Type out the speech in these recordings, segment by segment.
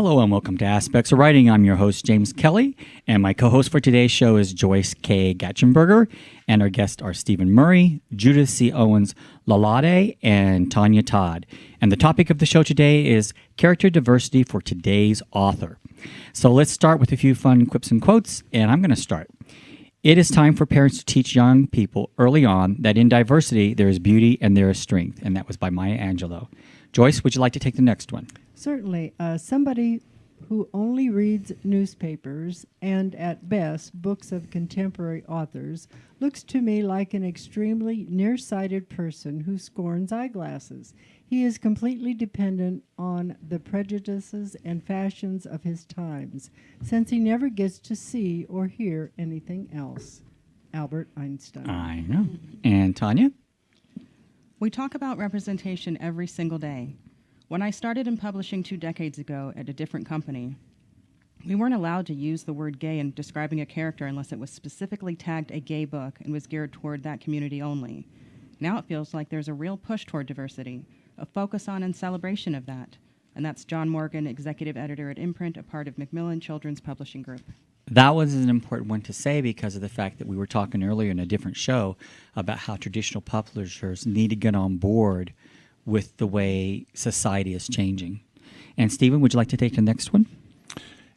Hello and welcome to Aspects of Writing. I'm your host, James Kelly, and my co-host for today's show is Joyce K. Gatchenberger, and our guests are Stephen Murray, Judith C. Owens-Lalude, and Tonya Todd. And the topic of the show today is character diversity for today's author. So let's start with a few fun quips and quotes, and I'm going to start. It is time for parents to teach young people early on that in diversity there is beauty and there is strength, and that was by Maya Angelou. Joyce, would you like to take the next one? Certainly. Somebody who only reads newspapers and, at best, books of contemporary authors looks to me like an extremely nearsighted person who scorns eyeglasses. He is completely dependent on the prejudices and fashions of his times, since he never gets to see or hear anything else. Albert Einstein. I know. And Tonya? We talk about representation every single day. When I started in publishing 2 decades ago at a different company, we weren't allowed to use the word gay in describing a character unless it was specifically tagged a gay book and was geared toward that community only. Now it feels like there's a real push toward diversity, a focus on and celebration of that. And that's John Morgan, executive editor at Imprint, a part of Macmillan Children's Publishing Group. That was an important one to say because of the fact that we were talking earlier in a different show about how traditional publishers need to get on board with the way society is changing. And Stephen, would you like to take the next one?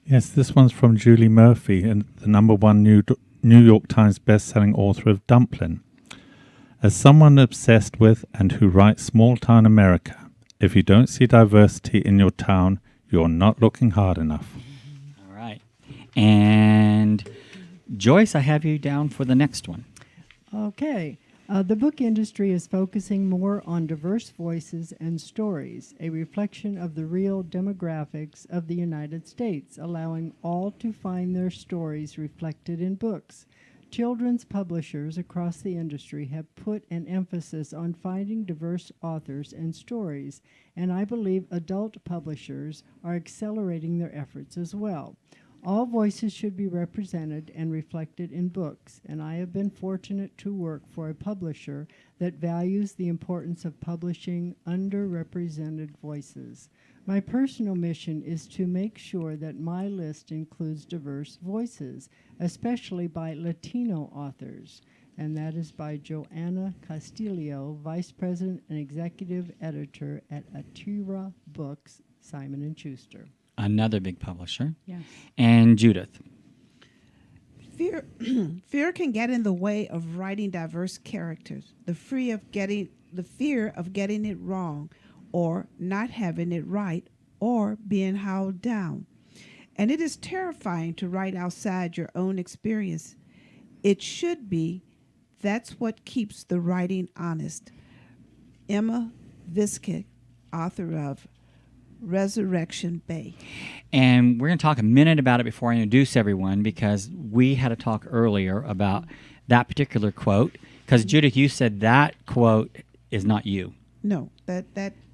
Yes, this one's from Julie Murphy, and the #1 New York Times best-selling author of Dumplin'. As someone obsessed with and who writes small-town America, if you don't see diversity in your town, you're not looking hard enough. All right. And Joyce, I have you down for the next one. Okay. The book industry is focusing more on diverse voices and stories, a reflection of the real demographics of the United States, allowing all to find their stories reflected in books. Children's publishers across the industry have put an emphasis on finding diverse authors and stories, and I believe adult publishers are accelerating their efforts as well. All voices should be represented and reflected in books, and I have been fortunate to work for a publisher that values the importance of publishing underrepresented voices. My personal mission is to make sure that my list includes diverse voices, especially by Latino authors, and that is by Joanna Castillo, Vice President and Executive Editor at Atira Books, Simon & Schuster. Another big publisher. Yes. And Judith. Fear can get in the way of writing diverse characters. The fear of getting it wrong, or not having it right, or being held down. And it is terrifying to write outside your own experience. It should be. That's what keeps the writing honest. Emma Viskick, author of Resurrection Bay. And we're going to talk a minute about it before I introduce everyone, because we had a talk earlier about that particular quote. Because Judith, you said that quote is not you. No, that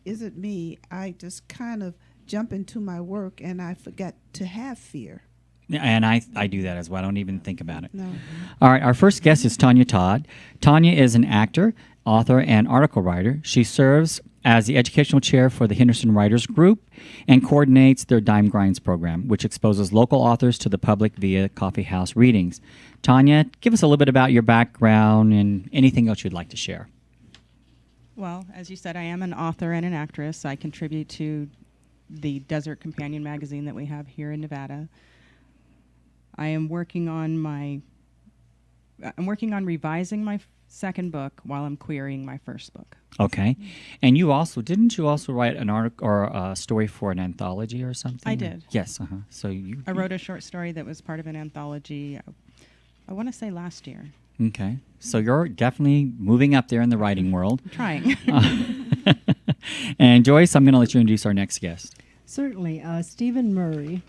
isn't me. I just kind of jump into my work and I forget to have fear. And I do that as well. I don't even think about it. No. All right, our first guest is Tonya Todd. Tonya is an actor, author, and article writer. She serves as the educational chair for the Henderson Writers Group and coordinates their Dime Grinds program, which exposes local authors to the public via coffee house readings. Tonya, give us a little bit about your background and anything else you'd like to share. Well, as you said, I am an author and an actress. I contribute to the Desert Companion magazine that we have here in Nevada. I am working on revising my second book while I'm querying my first book. Okay. And didn't you also write an article or a story for an anthology or something? I did. Yes. So I wrote a short story that was part of an anthology, I want to say last year. Okay. So you're definitely moving up there in the writing world. I'm trying. And Joyce, I'm going to let you introduce our next guest. Certainly. Stephen Murray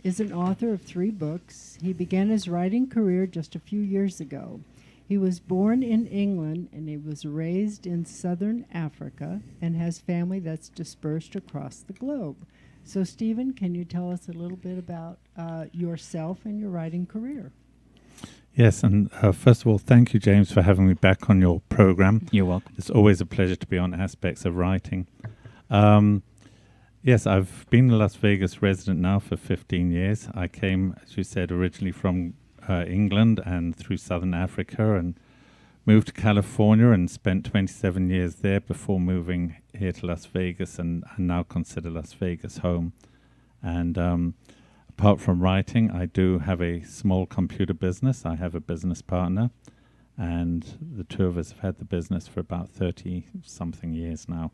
is an author of 3 books. He began his writing career just a few years ago. He was born in England and he was raised in southern Africa and has family that's dispersed across the globe. So, Stephen, can you tell us a little bit about yourself and your writing career? Yes, and first of all, thank you, James, for having me back on your program. You're welcome. It's always a pleasure to be on Aspects of Writing. Yes, I've been a Las Vegas resident now for 15 years. I came, as you said, originally from England and through Southern Africa, and moved to California and spent 27 years there before moving here to Las Vegas, and I now consider Las Vegas home. And apart from writing, I do have a small computer business. I have a business partner, and the two of us have had the business for about 30-something years now.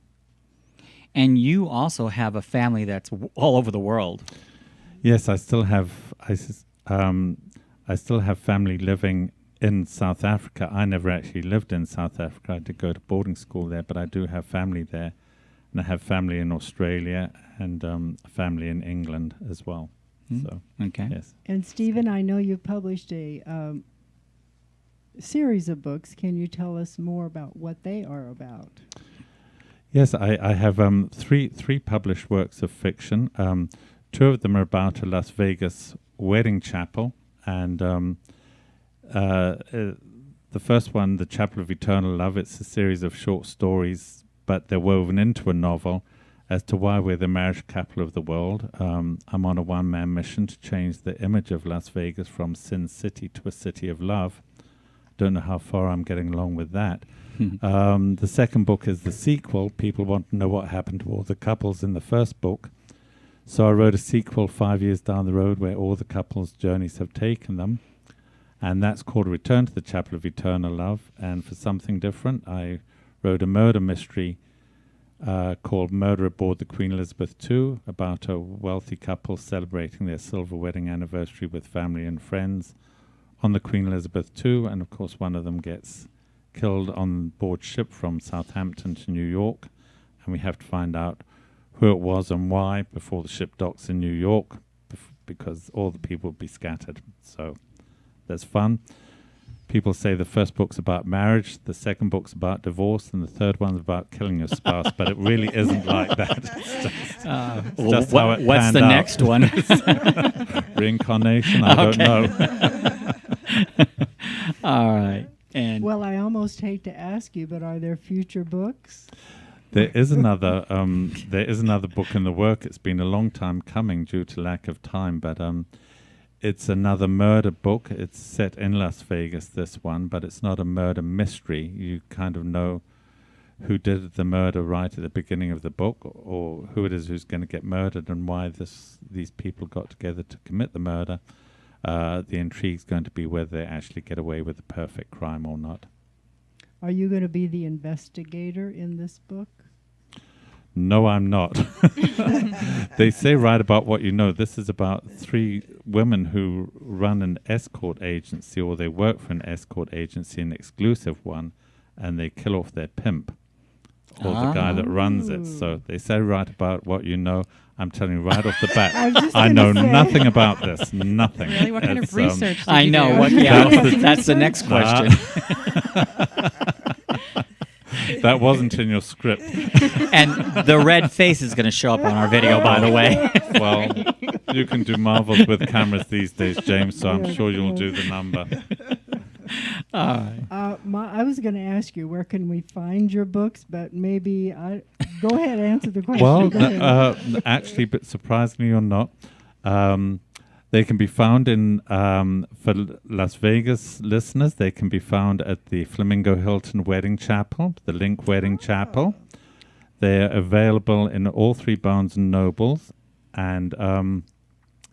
And you also have a family that's all over the world. Yes, I still have family living in South Africa. I never actually lived in South Africa. I did go to boarding school there, but I do have family there, and I have family in Australia and family in England as well. So, okay. Yes. And Stephen, I know you've published a series of books. Can you tell us more about what they are about? Yes, I have three published works of fiction. Two of them are about a Las Vegas wedding chapel, and the first one, The Chapel of Eternal Love, it's a series of short stories, but they're woven into a novel as to why we're the marriage capital of the world. I'm on a one-man mission to change the image of Las Vegas from Sin City to a city of love. Don't know how far I'm getting along with that. The second book is the sequel. People want to know what happened to all the couples in the first book. So I wrote a sequel 5 years down the road where all the couples' journeys have taken them. And that's called Return to the Chapel of Eternal Love. And for something different, I wrote a murder mystery called Murder Aboard the Queen Elizabeth II, about a wealthy couple celebrating their silver wedding anniversary with family and friends on the Queen Elizabeth II. And of course, one of them gets killed on board ship from Southampton to New York, and we have to find out who it was and why before the ship docks in New York, because all the people will be scattered. So that's fun. People say the first book's about marriage, the second book's about divorce, and the third one's about killing your spouse, but it really isn't like that. It's just how it what's panned the out. next one? Reincarnation? I don't know. All right. And Well, I almost hate to ask you, but are there future books? There is another book in the work. It's been a long time coming due to lack of time, but it's another murder book. It's set in Las Vegas, this one, but it's not a murder mystery. You kind of know who did the murder right at the beginning of the book, or who it is who's going to get murdered, and why these people got together to commit the murder. The intrigue's going to be whether they actually get away with the perfect crime or not. Are you going to be the investigator in this book? No, I'm not. They say write about what you know. This is about 3 women who run an escort agency, or they work for an escort agency, an exclusive one, and they kill off their pimp, or the guy that runs it. So they say write about what you know. I'm telling you right off the bat, I know nothing about this. Nothing. Really? What kind of research did I you know. do? What, that's the next question. That wasn't in your script. And the red face is going to show up on our video, by the way. Well, you can do marvels with cameras these days, James, so I'm sure you'll do the number. I was going to ask you, where can we find your books, but maybe go ahead, answer the question. Well, actually, but surprisingly or not, they can be found for Las Vegas listeners, they can be found at the Flamingo Hilton Wedding Chapel, the Link Wedding Chapel. They're available in all 3 Barnes & Nobles, and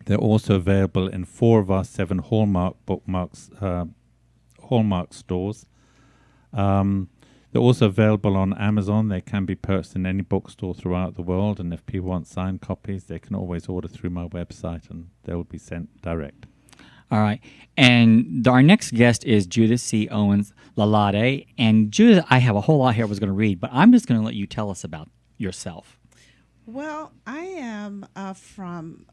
they're also available in 4 of our 7 Hallmark stores. They're also available on Amazon. They can be purchased in any bookstore throughout the world, and if people want signed copies, they can always order through my website, and they will be sent direct. All right. And our next guest is Judith C. Owens-Lalude. And Judith, I have a whole lot here I was going to read, but I'm just going to let you tell us about yourself. Well, I am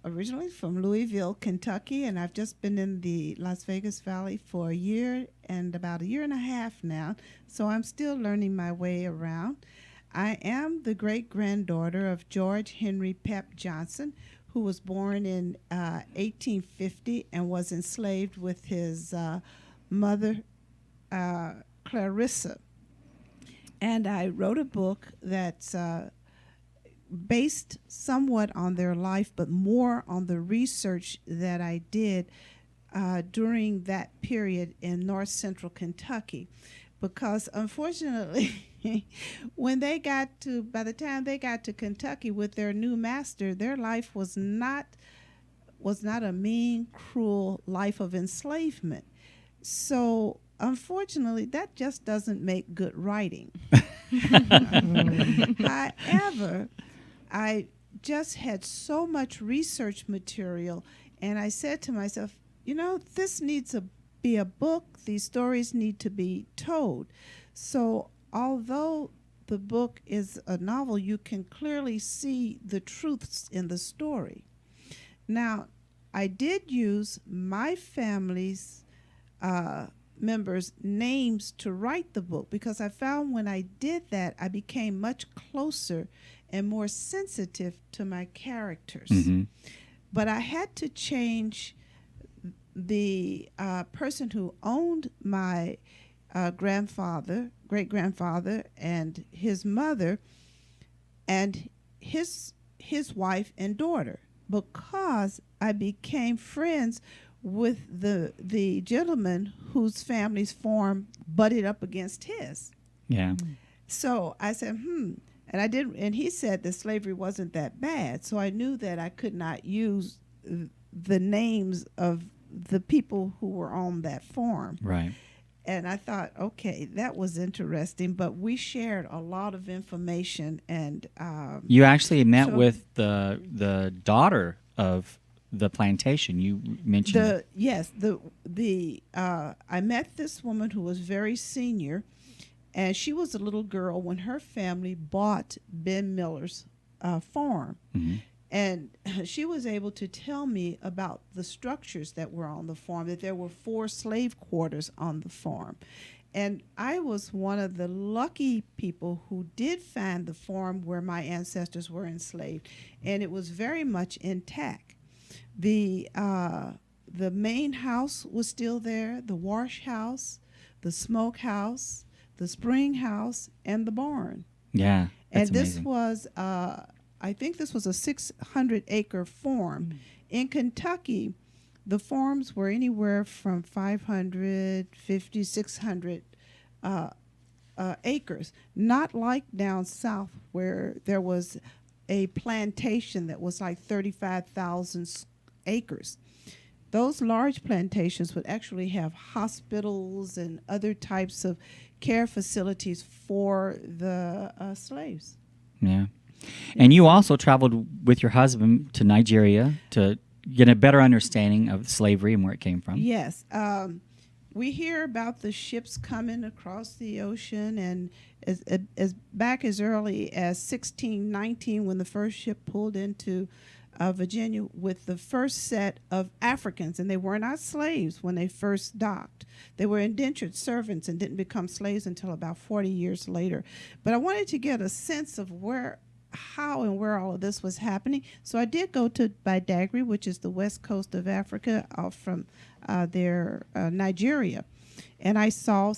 originally from Louisville, Kentucky, and I've just been in the Las Vegas Valley for a year and about a year and a half now, so I'm still learning my way around. I am the great-granddaughter of George Henry Pep Johnson, who was born in 1850 and was enslaved with his mother, Clarissa. And I wrote a book that's based somewhat on their life, but more on the research that I did during that period in north central Kentucky. Because unfortunately, by the time they got to Kentucky with their new master, their life was not a mean, cruel life of enslavement. So unfortunately, that just doesn't make good writing. However, I just had so much research material, and I said to myself, this needs to be a book. These stories need to be told. So although the book is a novel, you can clearly see the truths in the story. Now, I did use my family's members' names to write the book, because I found when I did that, I became much closer and more sensitive to my characters. Mm-hmm. But I had to change the person who owned my great-grandfather, and his mother, and his wife and daughter, because I became friends with the gentleman whose family's farm butted up against his. Yeah. So I said, and I didn't, and he said that slavery wasn't that bad. So I knew that I could not use the names of the people who were on that farm. Right. And I thought, okay, that was interesting. But we shared a lot of information, and you actually met with the daughter of the plantation. You mentioned I met this woman who was very senior, and she was a little girl when her family bought Ben Miller's farm. Mm-hmm. And she was able to tell me about the structures that were on the farm, that there were 4 slave quarters on the farm. And I was one of the lucky people who did find the farm where my ancestors were enslaved, and it was very much intact. The main house was still there, the wash house, the smoke house, the spring house, and the barn. Yeah, that's and this amazing. was I think this was a 600-acre farm. In Kentucky, the farms were anywhere from 550, 600 acres. Not like down south where there was a plantation that was like 35,000 acres. Those large plantations would actually have hospitals and other types of care facilities for the slaves. Yeah. And you also traveled with your husband to Nigeria to get a better understanding of slavery and where it came from. Yes. We hear about the ships coming across the ocean, and as back as early as 1619, when the first ship pulled into Virginia with the first set of Africans, and they were not slaves when they first docked. They were indentured servants and didn't become slaves until about 40 years later. But I wanted to get a sense of how and where all of this was happening. So I did go to Badagry, which is the west coast of Africa, from Nigeria. And I saw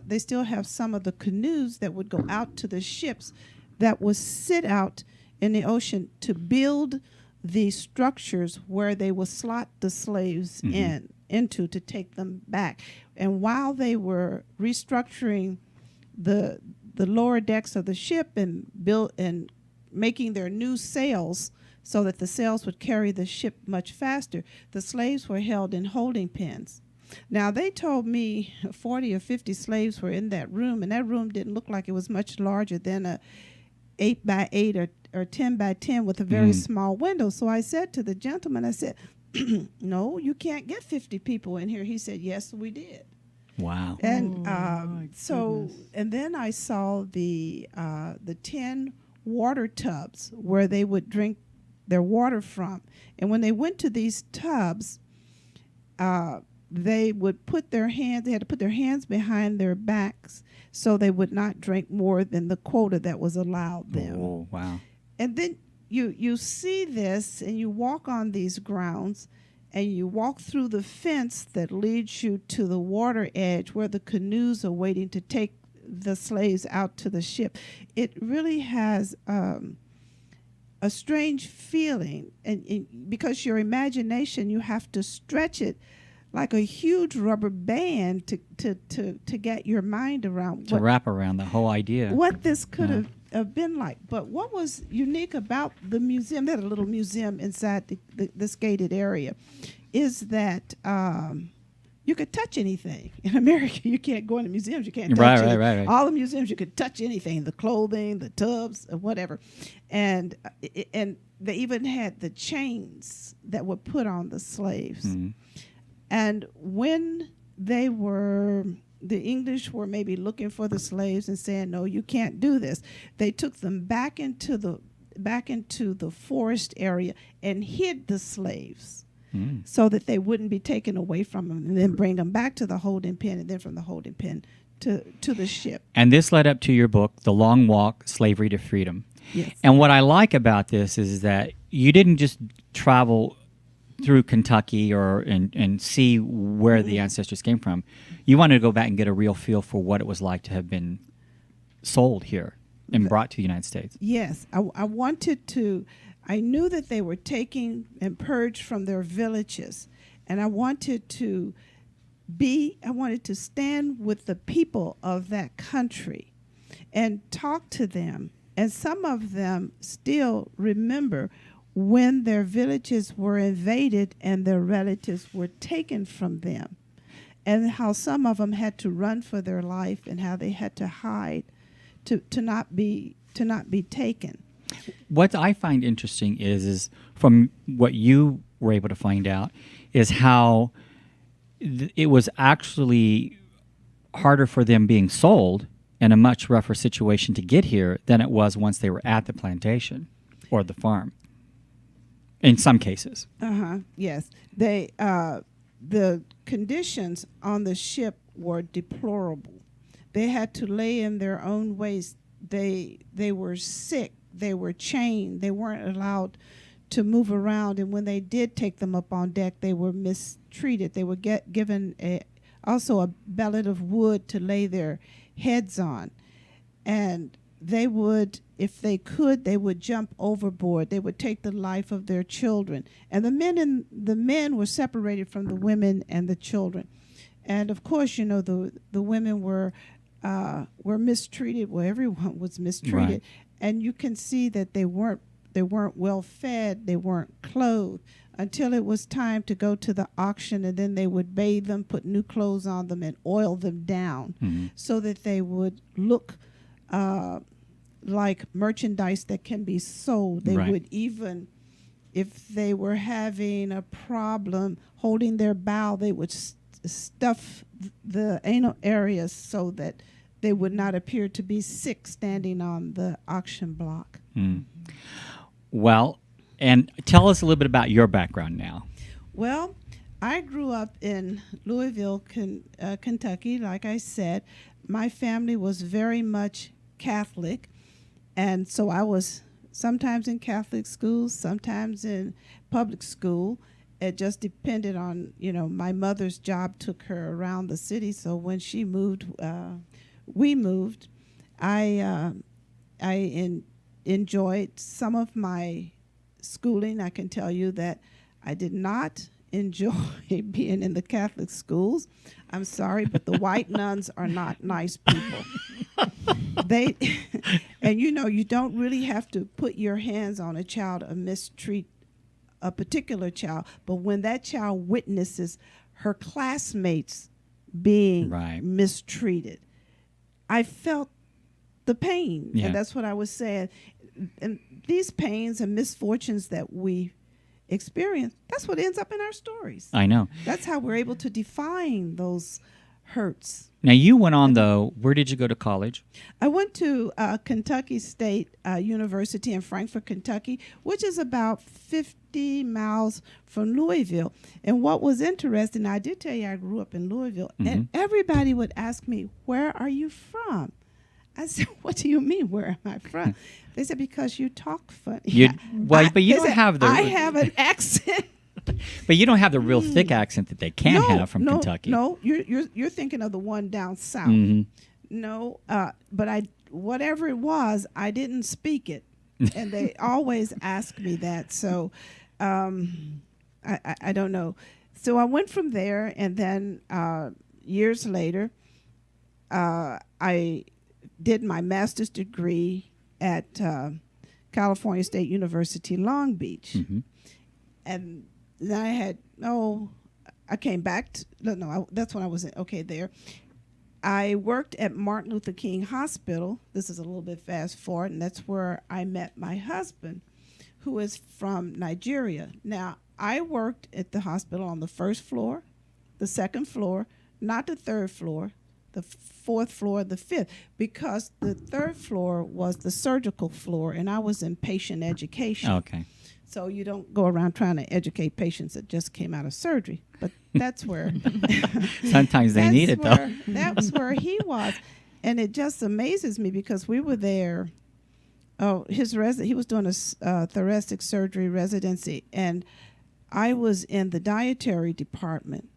they still have some of the canoes that would go out to the ships that would sit out in the ocean to build the structures where they would slot the slaves into to take them back. And while they were restructuring the lower decks of the ship and making their new sails so that the sails would carry the ship much faster, the slaves were held in holding pens. Now, they told me 40 or 50 slaves were in that room, and that room didn't look like it was much larger than a 8 by 8 or 10 by 10 with a very small window. So I said to the gentleman, I said, no, you can't get 50 people in here. He said, yes, we did. Wow. And and then I saw the 10 water tubs where they would drink their water from. And when they went to these tubs, they had to put their hands behind their backs so they would not drink more than the quota that was allowed them. Oh, wow. And then you see this, and you walk on these grounds, and you walk through the fence that leads you to the water edge where the canoes are waiting to take the slaves out to the ship. It really has a strange feeling, and because your imagination, you have to stretch it like a huge rubber band to get your mind around To wrap around the whole idea. what this could have been like. But what was unique about the museum, they had a little museum inside this gated area, is that you could touch anything. In America, you can't go into museums. You can't touch it. Right. All the museums, you could touch anything, the clothing, the tubs, whatever. And they even had the chains that were put on the slaves. Mm-hmm. And when the English were maybe looking for the slaves and saying, no, you can't do this, they took them back into the forest area and hid the slaves so that they wouldn't be taken away from them, and then bring them back to the holding pen, and then from the holding pen to the ship. And this led up to your book, The Long Walk, Slavery to Freedom. Yes. And what I like about this is that you didn't just travel through Kentucky and see where the ancestors came from. You wanted to go back and get a real feel for what it was like to have been sold here and brought to the United States. Yes, I wanted to. I knew that they were taken and purged from their villages, and I wanted to stand with the people of that country and talk to them. And some of them still remember when their villages were invaded and their relatives were taken from them, and how some of them had to run for their life and how they had to hide to not be taken. What I find interesting is from what you were able to find out is how it was actually harder for them being sold in a much rougher situation to get here than it was once they were at the plantation or the farm. In some cases. Yes. They the conditions on the ship were deplorable. They had to lay in their own waste. They were sick. They were chained. They weren't allowed to move around. And when they did take them up on deck, they were mistreated. They were given also a billet of wood to lay their heads on. And they would, if they could, they would jump overboard. They would take the life of their children. And the men were separated from the women and the children. And of course, you know, the women were mistreated. Well, everyone was mistreated. Right. And you can see that they weren't well fed, they weren't clothed until it was time to go to the auction, and then they would bathe them, put new clothes on them, and oil them down so that they would look like merchandise that can be sold. They would even, if they were having a problem holding their bowel, they would stuff the anal areas so that they would not appear to be sick standing on the auction block. Well, and tell us a little bit about your background now. Well, I grew up in Louisville, Kentucky. Like I said, my family was very much Catholic, and so I was sometimes in Catholic schools, sometimes in public school. It just depended on, you know, my mother's job took her around the city, so when she moved, we moved. I enjoyed some of my schooling. I can tell you that I did not enjoy being in the Catholic schools. I'm sorry, but the white nuns are not nice people. And you know, you don't really have to put your hands on a child or mistreat a particular child, but when that child witnesses her classmates being mistreated, I felt the pain, and that's what I was saying. And these pains and misfortunes that we experience, that's what ends up in our stories. I know. That's how we're able to define those hurts. Now, you went on, though. Where did you go to college? I went to Kentucky State University in Frankfort, Kentucky, which is about 50 miles from Louisville. And what was interesting, I did tell you I grew up in Louisville, and everybody would ask me, where are you from? I said, what do you mean, where am I from? They said, because you talk funny. But you don't have the... I have an accent. But you don't have the real thick accent that they can have from Kentucky. No, you're thinking of the one down south. No, but whatever it was, I didn't speak it. And they always ask me that. So I don't know. So I went from there, and then years later, I did my master's degree at California State University, Long Beach. Mm-hmm. And then I had, I came back. That's when I was there. I worked at Martin Luther King Hospital. This is a little bit fast forward, and that's where I met my husband, who is from Nigeria. Now, I worked at the hospital on the first floor, the second floor, not the third floor, the fourth floor, the fifth, because the third floor was the surgical floor, and I was in patient education. Okay. So you don't go around trying to educate patients that just came out of surgery. But that's where... Sometimes they need it, though. That's where he was. And it just amazes me because we were there. He was doing a thoracic surgery residency, and I was in the dietary department.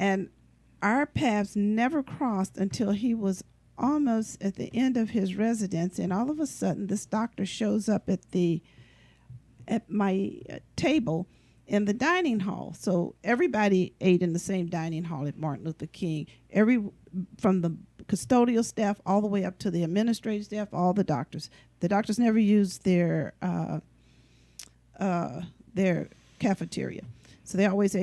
And our paths never crossed until he was almost at the end of his residency. And all of a sudden, this doctor shows up at my table in the dining hall. So everybody ate in the same dining hall at Martin Luther King. From the custodial staff all the way up to the administrative staff, all the doctors. The doctors never used their cafeteria. So they always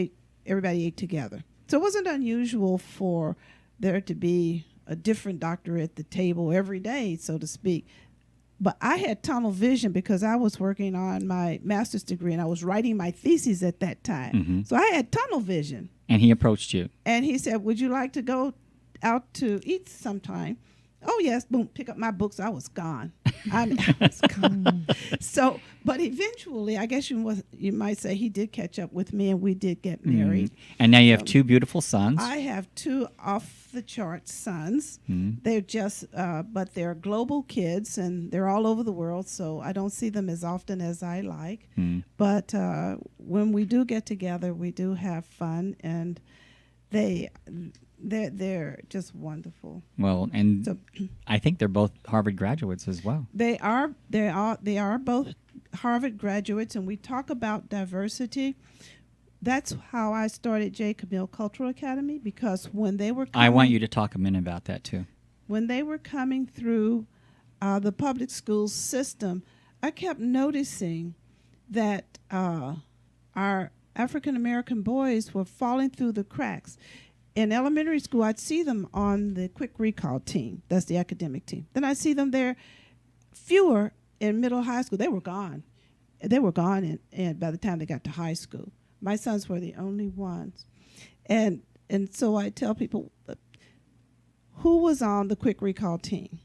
everybody ate together. So it wasn't unusual for there to be a different doctor at the table every day, so to speak. But I had tunnel vision because I was working on my master's degree and I was writing my thesis at that time. Mm-hmm. So I had tunnel vision. And he approached you. And he said, would you like to out to eat sometime? Oh, yes. Boom, pick up my books. I was gone. I was gone. So, but eventually, I guess you might say he did catch up with me, and we did get married. And now you have two beautiful sons. I have two off-the-chart sons. Mm. They're just, but they're global kids, and they're all over the world, so I don't see them as often as I like. Mm. But when we do get together, we do have fun, and they're just wonderful. Well, and So, I think they're both Harvard graduates as well. They are both Harvard graduates, and we talk about diversity. That's how I started J. Camille Cultural Academy, because when they were I want you to talk a minute about that too. When they were coming through the public school system, I kept noticing that our African American boys were falling through the cracks. In elementary school, I'd see them on the quick recall team. That's the academic team. Then I'd see them there. Fewer in middle high school. They were gone. They were gone and by the time they got to high school. My sons were the only ones. And so I tell people, who was on the quick recall team?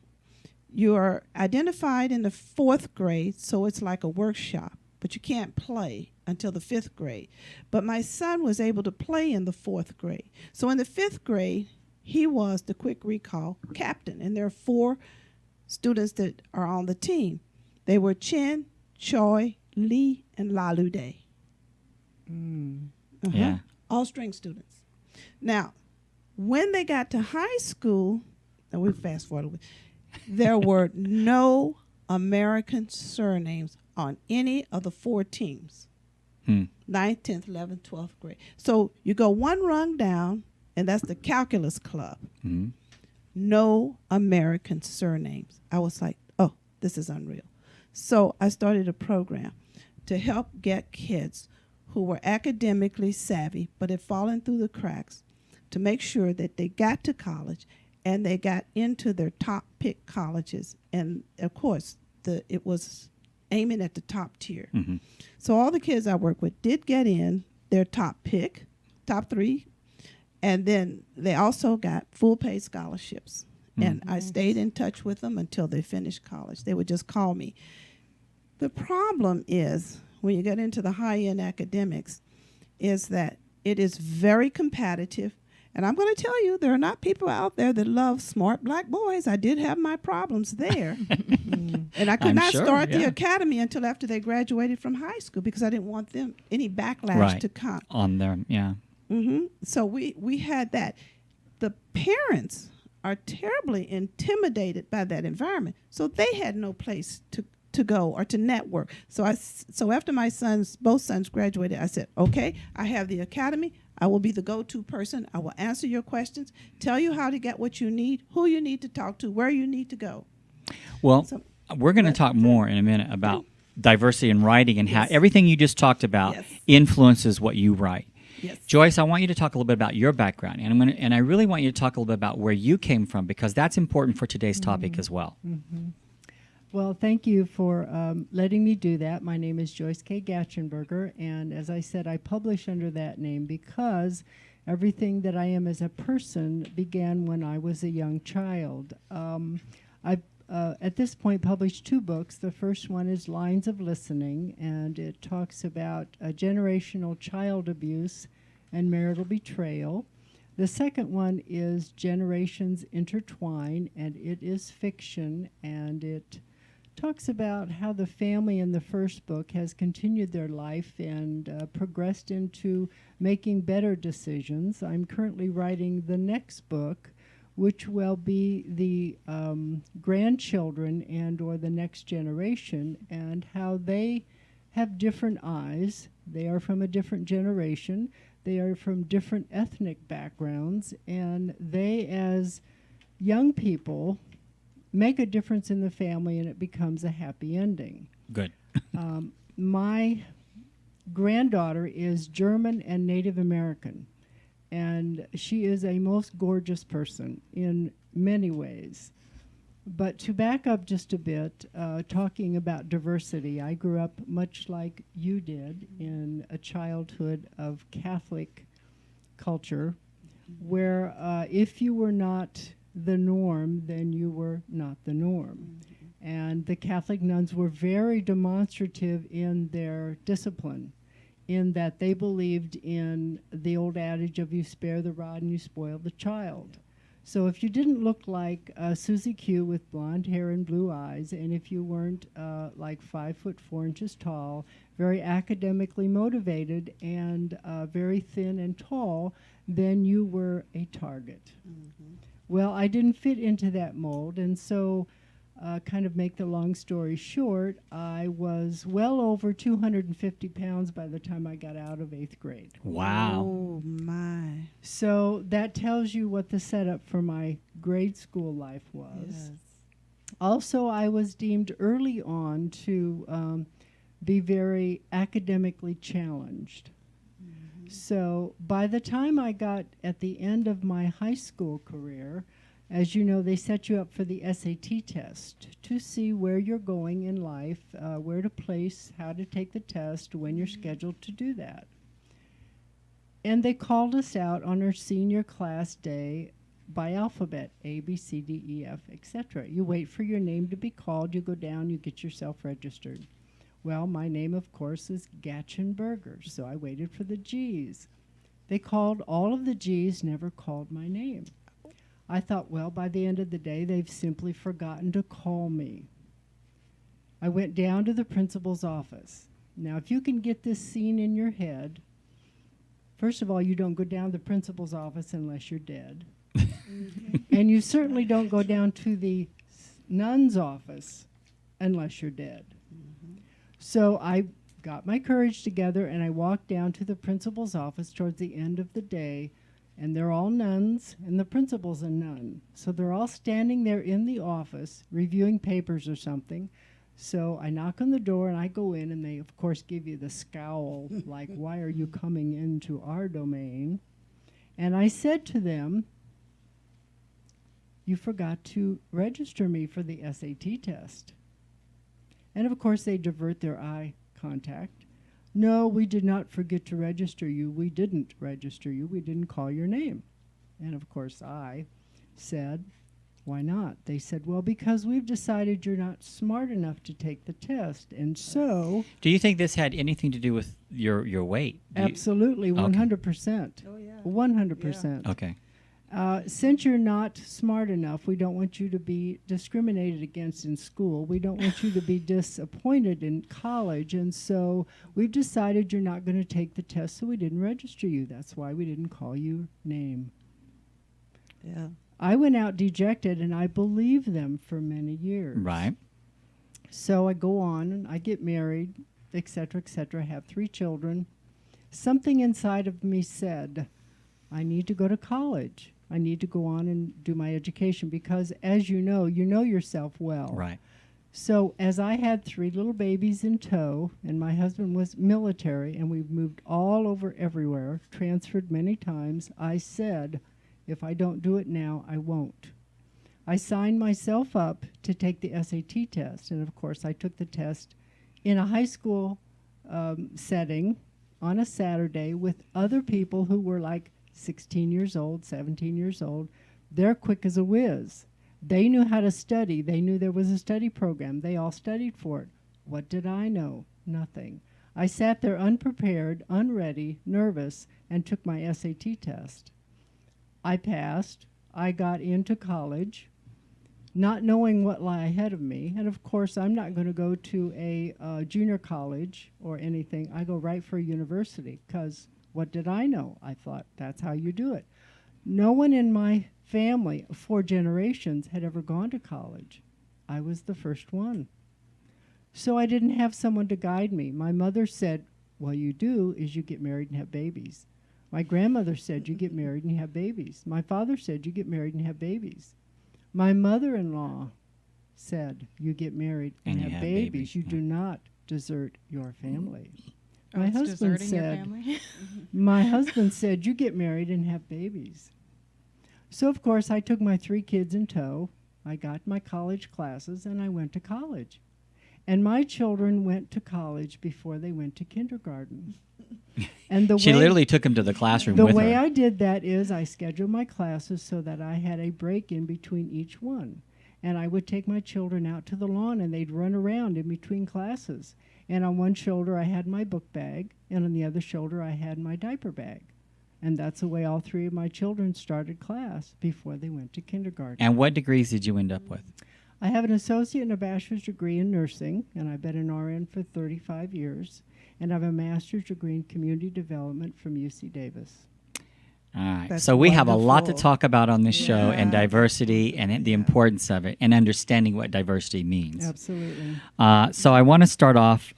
You are identified in the 4th grade, so it's like a workshop, but you can't play until the 5th grade. But my son was able to play in the 4th grade. So in the 5th grade, he was the quick recall captain, and there are 4 students that are on the team. They were Chin, Choi, Lee, and Lalude. Yeah. All string students. Now, when they got to high school, and we fast forward a little bit, there were no American surnames on any of the 4 teams. 9th, 10th, 11th, 12th grade. So you go one rung down, and that's the calculus club. Mm-hmm. No American surnames. I was like, oh, this is unreal. So I started a program to help get kids who were academically savvy but had fallen through the cracks to make sure that they got to college and they got into their top pick colleges. And, of course, it was aiming at the top tier. Mm-hmm. So all the kids I work with did get in their top pick, top 3, and then they also got full paid scholarships. And I stayed in touch with them until they finished college. They would just call me. The problem is, when you get into the high-end academics, is that it is very competitive. And I'm going to tell you, there are not people out there that love smart black boys. I did have my problems there. And I could not start the academy until after they graduated from high school because I didn't want them any backlash to come. On them, yeah. Mm-hmm. So we had that. The parents are terribly intimidated by that environment. So they had no place to go or to network. So after my both sons graduated, I said, okay, I have the academy. I will be the go-to person. I will answer your questions, tell you how to get what you need, who you need to talk to, where you need to go. Well, So- we're going to talk more in a minute about diversity in writing and how Yes. everything you just talked about Yes. influences what you write. Yes. Joyce, I want you to talk a little bit about your background, and I really want you to talk a little bit about where you came from, because that's important for today's topic as well. Well, thank you for letting me do that. My name is Joyce K. Gatchenberger, and as I said, I publish under that name because everything that I am as a person began when I was a young child. I've at this point published 2 books. The first one is Lines of Listening, and it talks about generational child abuse and marital betrayal. The second one is Generations Intertwine, and it is fiction, and it talks about how the family in the first book has continued their life and progressed into making better decisions. I'm currently writing the next book, which will be the grandchildren and or the next generation, and how they have different eyes. They are from a different generation. They are from different ethnic backgrounds, and they, as young people, make a difference in the family, and it becomes a happy ending. Good. My granddaughter is German and Native American, and she is a most gorgeous person in many ways. But to back up just a bit, talking about diversity, I grew up much like you did in a childhood of Catholic culture, where if you were not the norm, then you were not the norm. And the Catholic nuns were very demonstrative in their discipline, in that they believed in the old adage of you spare the rod and you spoil the child. So if you didn't look like Susie Q with blonde hair and blue eyes, and if you weren't like 5'4" tall, very academically motivated, and very thin and tall, then you were a target. Well, I didn't fit into that mold, and so kind of make the long story short, I was well over 250 pounds by the time I got out of 8th grade. Wow. Oh, my. So that tells you what the setup for my grade school life was. Yes. Also, I was deemed early on to be very academically challenged. So by the time I got at the end of my high school career, as you know, they set you up for the SAT test to see where you're going in life, where to place, how to take the test, when you're scheduled to do that. And they called us out on our senior class day by alphabet, A, B, C, D, E, F, etc. You wait for your name to be called, you go down, you get yourself registered. Well, my name, of course, is Gatchenberger, so I waited for the G's. They called all of the G's, never called my name. I thought, well, by the end of the day, they've simply forgotten to call me. I went down to the principal's office. Now, if you can get this scene in your head, first of all, you don't go down to the principal's office unless you're dead. And you certainly don't go down to the nun's office unless you're dead. So I got my courage together, and I walked down to the principal's office towards the end of the day, and they're all nuns, and the principal's a nun. So they're all standing there in the office reviewing papers or something. So I knock on the door, and I go in, and they, of course, give you the scowl, like, why are you coming into our domain? And I said to them, you forgot to register me for the SAT test. And, of course, they divert their eye contact. No, we did not forget to register you. We didn't register you. We didn't call your name. And, of course, I said, why not? They said, well, because we've decided you're not smart enough to take the test. And so... Do you think this had anything to do with your weight? Absolutely, 100%. Oh, yeah. 100%. Okay. Since you're not smart enough, we don't want you to be discriminated against in school. We don't want you to be disappointed in college. And so we've decided you're not going to take the test, so we didn't register you. That's why we didn't call your name. Yeah. I went out dejected, and I believed them for many years. Right. So I go on, and I get married, etc., etc., have 3 children. Something inside of me said, I need to go to college. I need to go on and do my education because, as you know yourself well. Right. So as I had 3 little babies in tow, and my husband was military, and we've moved all over everywhere, transferred many times, I said, if I don't do it now, I won't. I signed myself up to take the SAT test, and of course I took the test in a high school setting on a Saturday with other people who were like 16 years old, 17 years old. They're quick as a whiz. They knew how to study. They knew there was a study program. They all studied for it. What did I know? Nothing. I sat there unprepared, unready, nervous, and took my SAT test. I passed. I got into college, not knowing what lay ahead of me. And of course, I'm not going to go to a junior college or anything. I go right for a university because what did I know? I thought that's how you do it. No one in my family, 4 generations, had ever gone to college. I was the first one. So I didn't have someone to guide me. My mother said, what you do is you get married and have babies. My grandmother said, you get married and you have babies. My father said, you get married and have babies. My mother-in-law said, you get married and have babies. You do not desert your family. My husband said, my husband said, you get married and have babies. So, of course, I took my 3 kids in tow. I got my college classes, and I went to college. And my children went to college before they went to kindergarten. And She literally took them to the classroom with her. The way I did that is I scheduled my classes so that I had a break in between each one. And I would take my children out to the lawn, and they'd run around in between classes. And on one shoulder, I had my book bag, and on the other shoulder, I had my diaper bag. And that's the way all 3 of my children started class before they went to kindergarten. And what degrees did you end up with? I have an associate and a bachelor's degree in nursing, and I've been an RN for 35 years. And I have a master's degree in community development from UC Davis. All right. That's So we have a lot to wonderful. talk about on this show, and Yeah. diversity and the importance of it, and understanding what diversity means. Absolutely. So I want to start off.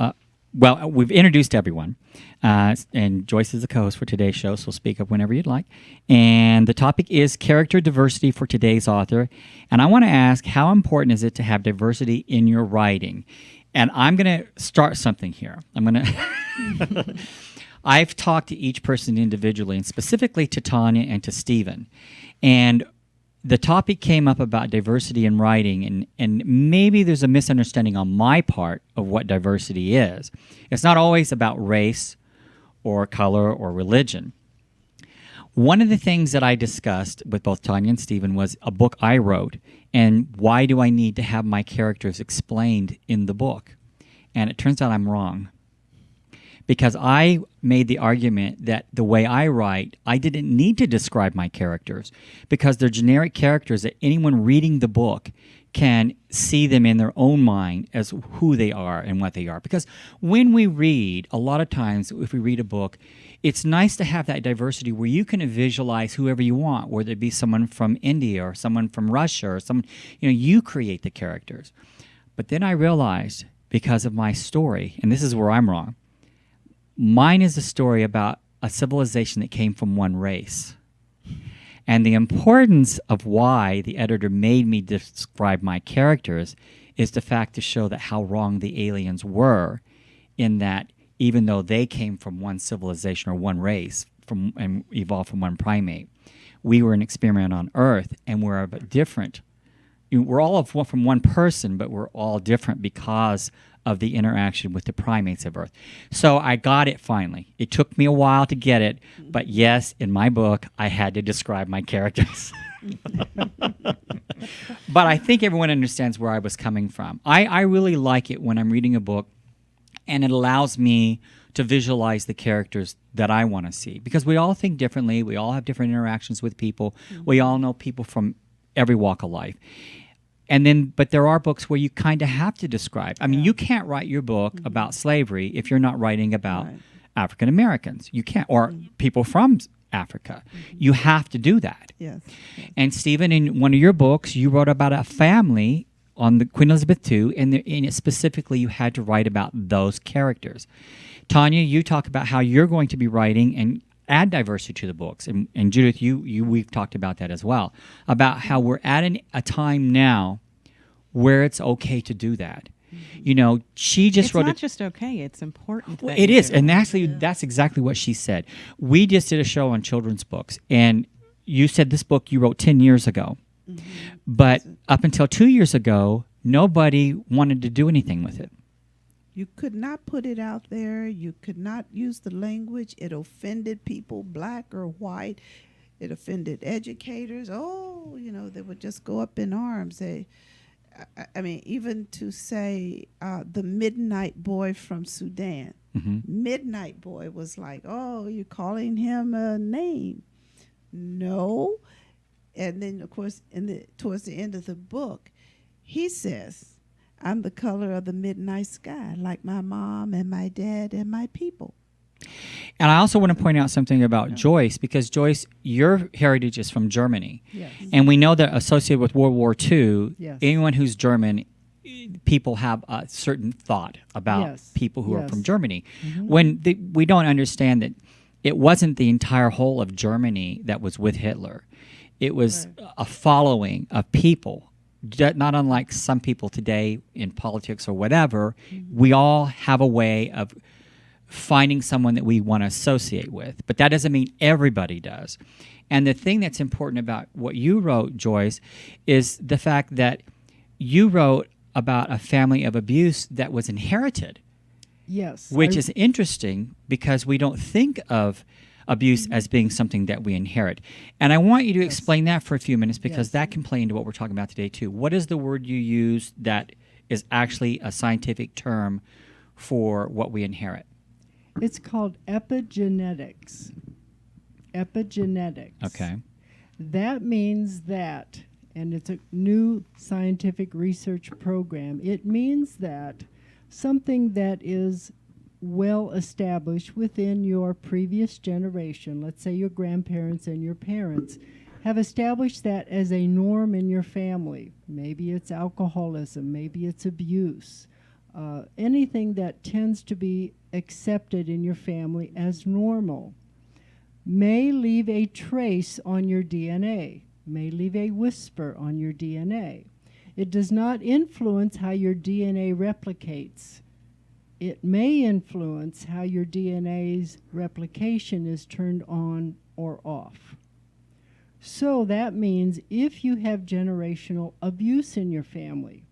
Well, we've introduced everyone, and Joyce is the co-host for today's show, so speak up whenever you'd like. And the topic is character diversity for today's author. And I want to ask, how important is it to have diversity in your writing? And I'm going to start something here. I'm going to... I've talked to each person individually, and specifically to Tonya and to Stephen. And the topic came up about diversity in writing, and maybe there's a misunderstanding on my part of what diversity is. It's not always about race or color or religion. One of the things that I discussed with both Tonya and Stephen was a book I wrote, and why do I need to have my characters explained in the book? And it turns out I'm wrong. Because I made the argument that the way I write, I didn't need to describe my characters because they're generic characters that anyone reading the book can see them in their own mind as who they are and what they are. Because when we read, a lot of times if we read a book, it's nice to have that diversity where you can visualize whoever you want, whether it be someone from India or someone from Russia or someone, you create the characters. But then I realized, because of my story, and this is where I'm wrong, mine is a story about a civilization that came from one race. And the importance of why the editor made me describe my characters is the fact to show that how wrong the aliens were, in that even though they came from one civilization or one race and evolved from one primate, we were an experiment on Earth, and we're a bit different. We're all from one person, but we're all different because of the interaction with the primates of Earth. So I got it finally. It took me a while to get it, but yes, in my book, I had to describe my characters. But I think everyone understands where I was coming from. I really like it when I'm reading a book and it allows me to visualize the characters that I want to see. Because we all think differently. We all have different interactions with people. We all know people from every walk of life. But there are books where you kind of have to describe. I mean, you can't write your book about slavery if you're not writing about African Americans. You can't, or people from Africa. You have to do that. Yes. And Stephen, in one of your books, you wrote about a family on the Queen Elizabeth II, and specifically you had to write about those characters. Tonya, you talk about how you're going to be writing and add diversity to the books, and Judith, we've talked about that as well, about how we're at a time now where it's okay to do that. You know, she just wrote. It's not just okay; it's important. Well, it is, and actually, that's exactly what she said. We just did a show on children's books, and you said this book you wrote 10 years ago, but up until 2 years ago, nobody wanted to do anything with it. You could not put it out there. You could not use the language. It offended people, black or white. It offended educators. Oh, you know, they would just go up in arms. I mean, even to say the Midnight Boy from Sudan. Midnight Boy was like, oh, you're calling him a name. No. And then, of course, towards the end of the book, he says, I'm the color of the midnight sky, like my mom and my dad and my people. And I also want to point out something about Joyce, because Joyce, your heritage is from Germany. Yes. And we know that associated with World War II, Yes. anyone who's German, people have a certain thought about Yes. people who are Yes. from Germany. When we don't understand that it wasn't the entire whole of Germany that was with Hitler. It was a following of people. Not unlike some people today in politics or whatever, we all have a way of finding someone that we want to associate with. But that doesn't mean everybody does. And the thing that's important about what you wrote, Joyce, is the fact that you wrote about a family of abuse that was inherited. Yes. Which is interesting because we don't think of abuse as being something that we inherit. And I want you to explain that for a few minutes, because that can play into what we're talking about today too. What is the word you use that is actually a scientific term for what we inherit? It's called epigenetics. Epigenetics. Okay. That means that, and it's a new scientific research program, it means that something that is well established within your previous generation, let's say your grandparents and your parents, have established that as a norm in your family. Maybe it's alcoholism, maybe it's abuse, anything that tends to be accepted in your family as normal may leave a trace on your DNA, may leave a whisper on your DNA. It does not influence how your DNA replicates. It may influence how your DNA's replication is turned on or off. So that means if you have generational abuse in your family,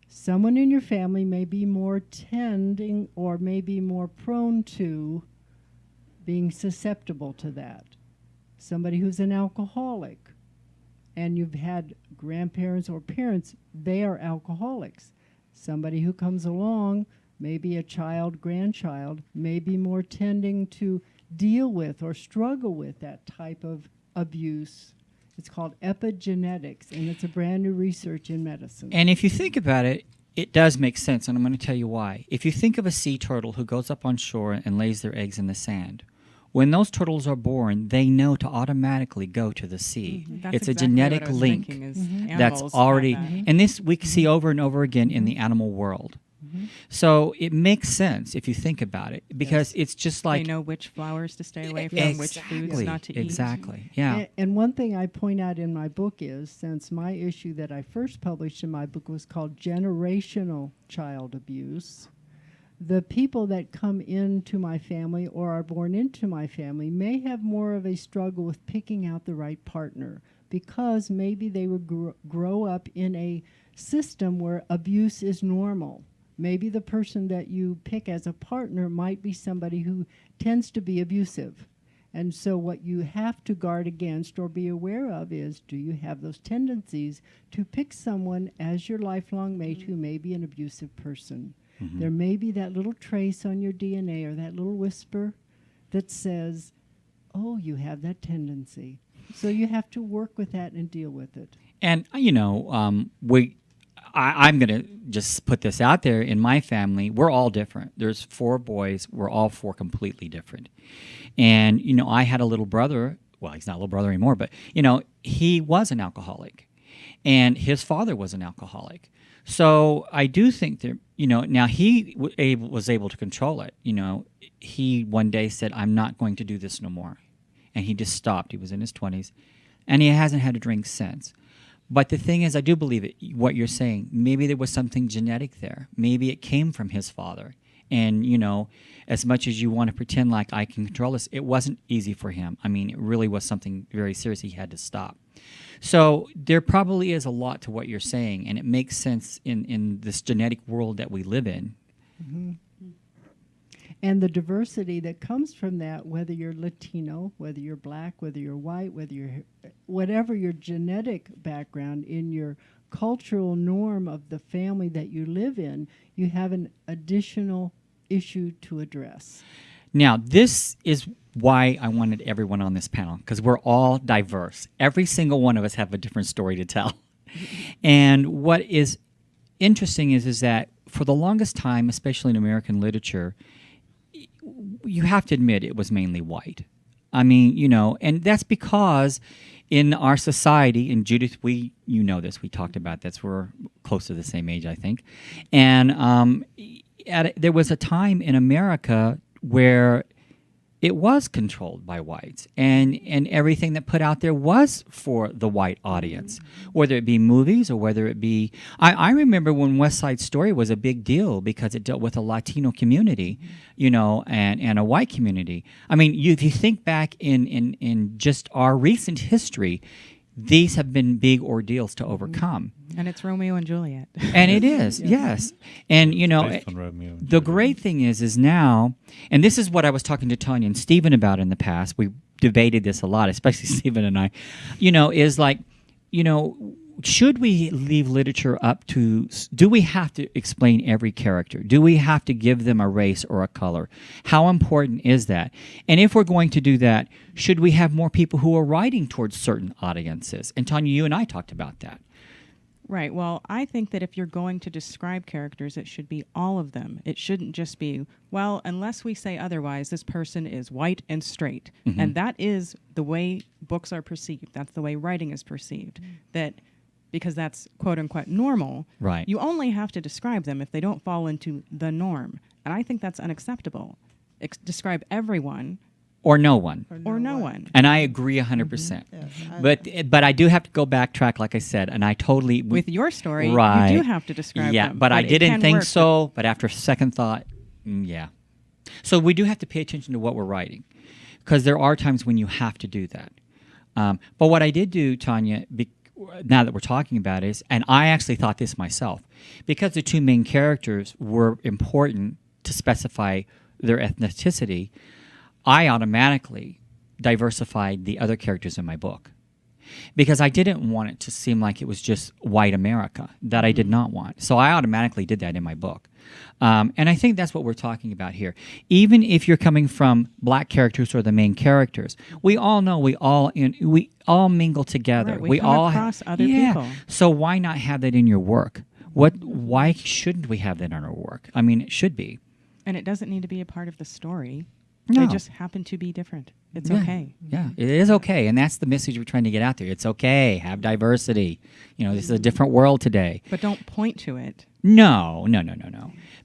someone in your family may be more tending or may be more prone to being susceptible to that. Somebody who's an alcoholic, and you've had grandparents or parents, they are alcoholics. Somebody who comes along, maybe a child, grandchild, may be more tending to deal with or struggle with that type of abuse. It's called epigenetics, and it's a brand new research in medicine. And if you think about it, it does make sense, and I'm going to tell you why. If you think of a sea turtle who goes up on shore and lays their eggs in the sand, when those turtles are born, they know to automatically go to the sea. That's It's a exactly genetic what I was link thinking is that's animals already, have that. and this we see over and over again in the animal world. So it makes sense if you think about it, because it's just like They know which flowers to stay away from, which foods not to eat. Exactly. Yeah. And one thing I point out in my book is, since my issue that I first published in my book was called Generational Child Abuse, the people that come into my family or are born into my family may have more of a struggle with picking out the right partner, because maybe they would grow up in a system where abuse is normal. Maybe the person that you pick as a partner might be somebody who tends to be abusive. And so what you have to guard against or be aware of is, do you have those tendencies to pick someone as your lifelong mate who may be an abusive person? There may be that little trace on your DNA or that little whisper that says, oh, you have that tendency. So you have to work with that and deal with it. And, you know, I'm going to just put this out there. In my family, we're all different. There's 4 boys. We're all 4 completely different. And, you know, I had a little brother. Well, he's not a little brother anymore, but, you know, he was an alcoholic. and his father was an alcoholic. So I do think that, now he was able to control it. He one day said, I'm not going to do this no more. And he just stopped. He was in his 20s, and he hasn't had a drink since. But the thing is, I do believe it, what you're saying. Maybe there was something genetic there. Maybe it came from his father. And, as much as you want to pretend like I can control this, it wasn't easy for him. I mean, it really was something very serious he had to stop. So there probably is a lot to what you're saying, and it makes sense in this genetic world that we live in. Mm-hmm. And the diversity that comes from that, whether you're Latino, whether you're black, whether you're white, whatever your genetic background, in your cultural norm of the family that you live in, you have an additional issue to address. Now, this is why I wanted everyone on this panel, because we're all diverse. Every single one of us have a different story to tell. And what is interesting is that for the longest time, especially in American literature, you have to admit it was mainly white. I mean, and that's because in our society, and Judith, you know this, we talked about this, we're close to the same age, I think. And there was a time in America where it was controlled by whites, and everything that put out there was for the white audience, whether it be movies or whether it be... I remember when West Side Story was a big deal because it dealt with a Latino community, and a white community. I mean, if you think back in just our recent history, these have been big ordeals to overcome. And it's Romeo and Juliet. And it is, yes. And, Based on Romeo and the Juliet. great thing is now, and this is what I was talking to Tonya and Stephen about in the past. We debated this a lot, especially Stephen and I, is like, should we leave literature up to, do we have to explain every character? Do we have to give them a race or a color? How important is that? And if we're going to do that, should we have more people who are writing towards certain audiences? And Tonya, you and I talked about that. Right. Well, I think that if you're going to describe characters, it should be all of them. It shouldn't just be, well, unless we say otherwise, this person is white and straight. Mm-hmm. And that is the way books are perceived. That's the way writing is perceived. That because that's quote-unquote normal, Right. you only have to describe them if they don't fall into the norm. And I think that's unacceptable. Describe everyone Or no one. or no one. And I agree 100%. But I do have to go backtrack, like I said, and I totally... With your story, Right. you do have to describe Yeah, them. but I it didn't can think work so, but after second thought, yeah. So we do have to pay attention to what we're writing, because there are times when you have to do that. But what I did do, Tonya, now that we're talking about it, is, and I actually thought this myself, because the two main characters were important to specify their ethnicity, I automatically diversified the other characters in my book, because I didn't want it to seem like it was just white America. That I did not want. So I automatically did that in my book. And I think that's what we're talking about here. Even if you're coming from black characters or the main characters, we all know we all mingle together. Right, we come all across other people. So why not have that in your work? Why shouldn't we have that in our work? I mean, it should be. And it doesn't need to be a part of the story. No. They just happen to be different. It's okay. Yeah, it is okay. And that's the message we're trying to get out there. It's okay. Have diversity. This is a different world today. But don't point to it. No.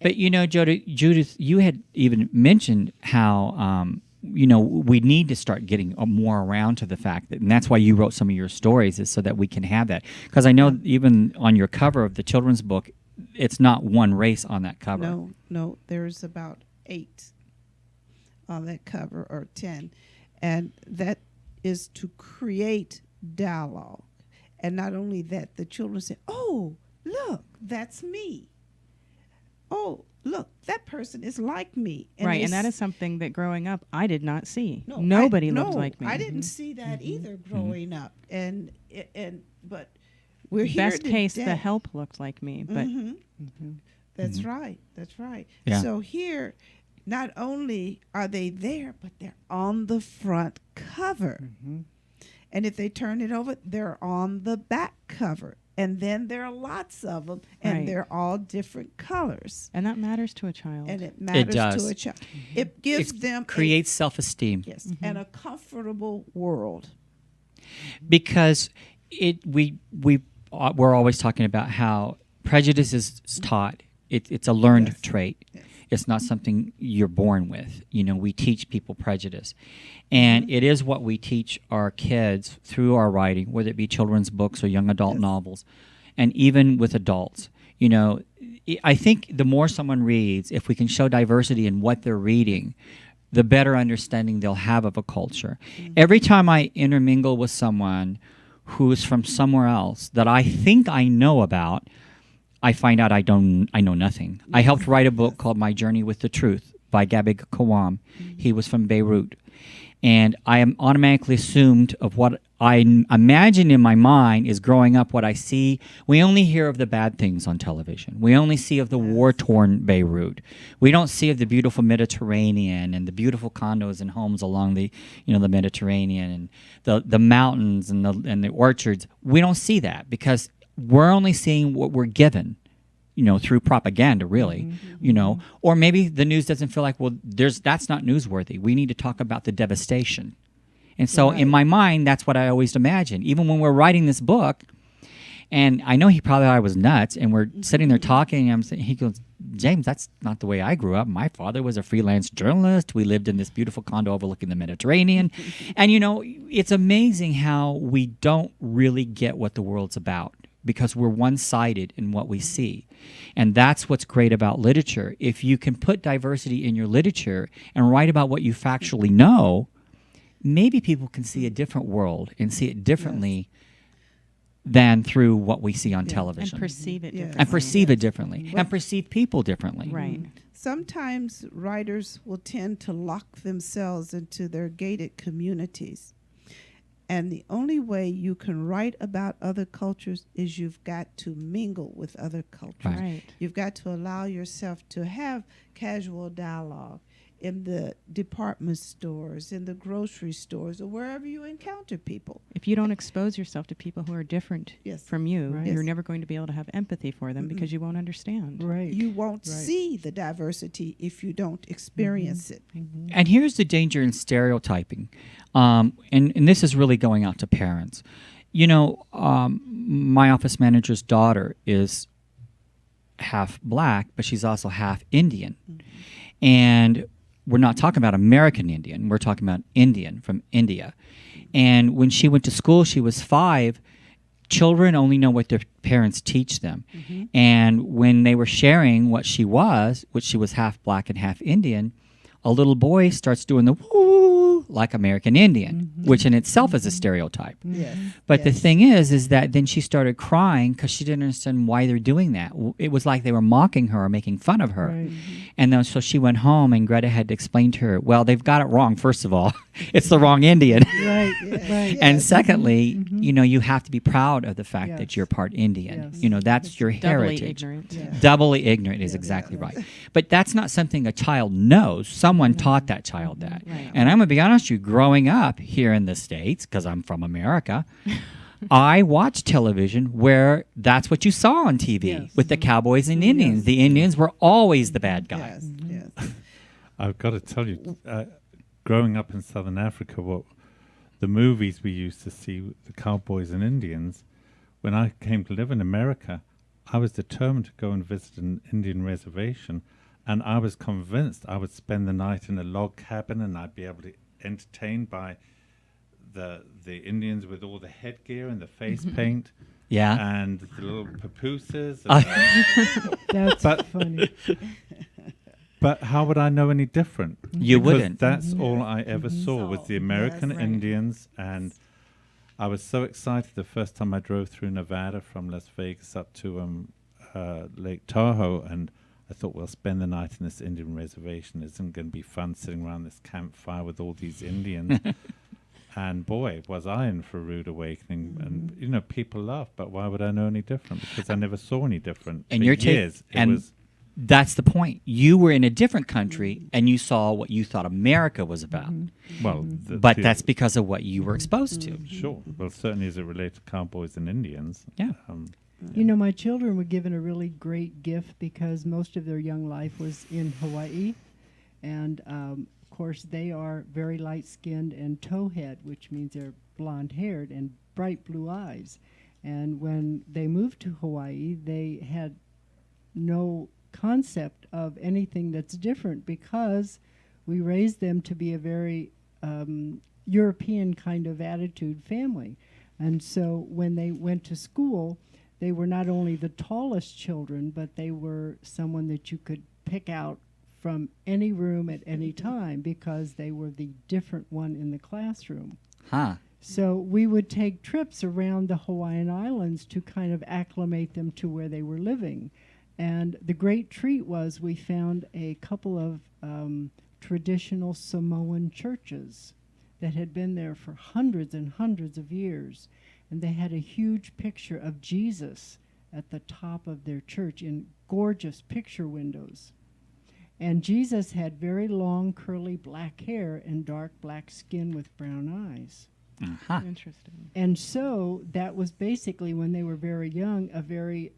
But, Judith, you had even mentioned how, we need to start getting more around to the fact that, and that's why you wrote some of your stories, is so that we can have that. Because I know even on your cover of the children's book, it's not one race on that cover. No, there's about 8 on that cover, or 10, and that is to create dialogue. And not only that, the children say, oh, look, that's me. Oh, look, that person is like me. Right, and that is something that growing up I did not see. No, Nobody looked like me. I didn't see that either growing up. But we're here Best case, today. the help looked like me. But That's right. That's right. Yeah. So here, not only are they there, but they're on the front cover. And if they turn it over, they're on the back cover. And then there are lots of them, and Right. they're all different colors. and that matters to a child. And it matters does. to a child. It gives them creates self-esteem. yes, and a comfortable world. Because we we're always talking about how prejudice is taught. It's a learned trait. Yes. It's not something you're born with. We teach people prejudice. And it is what we teach our kids through our writing, whether it be children's books or young adult novels, and even with adults. I think the more someone reads, if we can show diversity in what they're reading, the better understanding they'll have of a culture. Every time I intermingle with someone who's from somewhere else that I think I know about, I find out I know nothing. I helped write a book called My Journey with the Truth by Gabig Kawam. He was from Beirut. And I am automatically assumed of what I imagine in my mind is growing up what I see. We only hear of the bad things on television. We only see of the war-torn Beirut. We don't see of the beautiful Mediterranean and the beautiful condos and homes along the Mediterranean and the mountains and the orchards. We don't see that because we're only seeing what we're given. Through propaganda, really, or maybe the news doesn't feel like, well, that's not newsworthy. We need to talk about the devastation. And so in my mind, that's what I always imagine. Even when we're writing this book, and I know he probably thought I was nuts, and we're sitting there talking, and he goes, James, that's not the way I grew up. My father was a freelance journalist. We lived in this beautiful condo overlooking the Mediterranean. And, it's amazing how we don't really get what the world's about, because we're one-sided in what we see. And that's what's great about literature. If you can put diversity in your literature and write about what you factually know, maybe people can see a different world and see it differently than through what we see on television. And perceive it differently. And perceive it differently. And perceive people differently. Right. Sometimes writers will tend to lock themselves into their gated communities. And the only way you can write about other cultures is you've got to mingle with other cultures. Right. You've got to allow yourself to have casual dialogue in the department stores, in the grocery stores, or wherever you encounter people. If you don't expose yourself to people who are different from you, Right. you're Yes. never going to be able to have empathy for them because you won't understand. Right. You won't see the diversity if you don't experience it. And here's the danger in stereotyping. And this is really going out to parents. My office manager's daughter is half black, but she's also half Indian. And we're not talking about American Indian. We're talking about Indian from India. And when she went to school, she was 5. Children only know what their parents teach them. And when they were sharing what she was, which she was half black and half Indian, a little boy starts doing the woo like American Indian, which in itself is a stereotype. Yes. But the thing is that then she started crying because she didn't understand why they're doing that. It was like they were mocking her or making fun of her. Right. And then so she went home and Greta had to explain to her, well, they've got it wrong, first of all. It's the wrong Indian. Right. Right. And secondly, you have to be proud of the fact Yes. that you're part Indian. Yes. That's your Doubly heritage. ignorant. Yeah. Doubly ignorant is exactly right. But that's not something a child knows. Someone taught that child that. Right. And I'm going to be honest with you, growing up here in the States, because I'm from America, I watched television where that's what you saw on TV Yes. with the cowboys and Indians. The Indians were always the bad guys. Yes. Yes. I've got to tell you, growing up in Southern Africa, what the movies we used to see, the cowboys and Indians, when I came to live in America, I was determined to go and visit an Indian reservation, and I was convinced I would spend the night in a log cabin and I'd be able to entertained by the Indians with all the headgear and the face paint. Yeah. And the little papooses. And That's funny. but how would I know any different? You Because wouldn't. that's all I ever saw was the American Yes, right. Indians. And I was so excited the first time I drove through Nevada from Las Vegas up to Lake Tahoe. And I thought, well, spend the night in this Indian reservation. Isn't going to be fun sitting around this campfire with all these Indians. And boy, was I in for a rude awakening. And, people laugh, but why would I know any different? Because I never saw any different. And For you're years, it and was that's the point. You were in a different country and you saw what you thought America was about. well. But that's because of what you were exposed to. Sure. Well, certainly as it relates to cowboys and Indians. Yeah. My children were given a really great gift because most of their young life was in Hawaii. And, of course, they are very light-skinned and towhead, which means they're blonde-haired and bright blue eyes. And when they moved to Hawaii, they had no concept of anything that's different because we raised them to be a very European kind of attitude family. And so when they went to school, they were not only the tallest children, but they were someone that you could pick out from any room at any time because they were the different one in the classroom. Huh. So we would take trips around the Hawaiian Islands to kind of acclimate them to where they were living. And the great treat was we found a couple of traditional Samoan churches that had been there for hundreds and hundreds of years. And they had a huge picture of Jesus at the top of their church in gorgeous picture windows. And Jesus had very long, curly black hair and dark black skin with brown eyes. Uh-huh. Interesting. And so that was basically, when they were very young, a very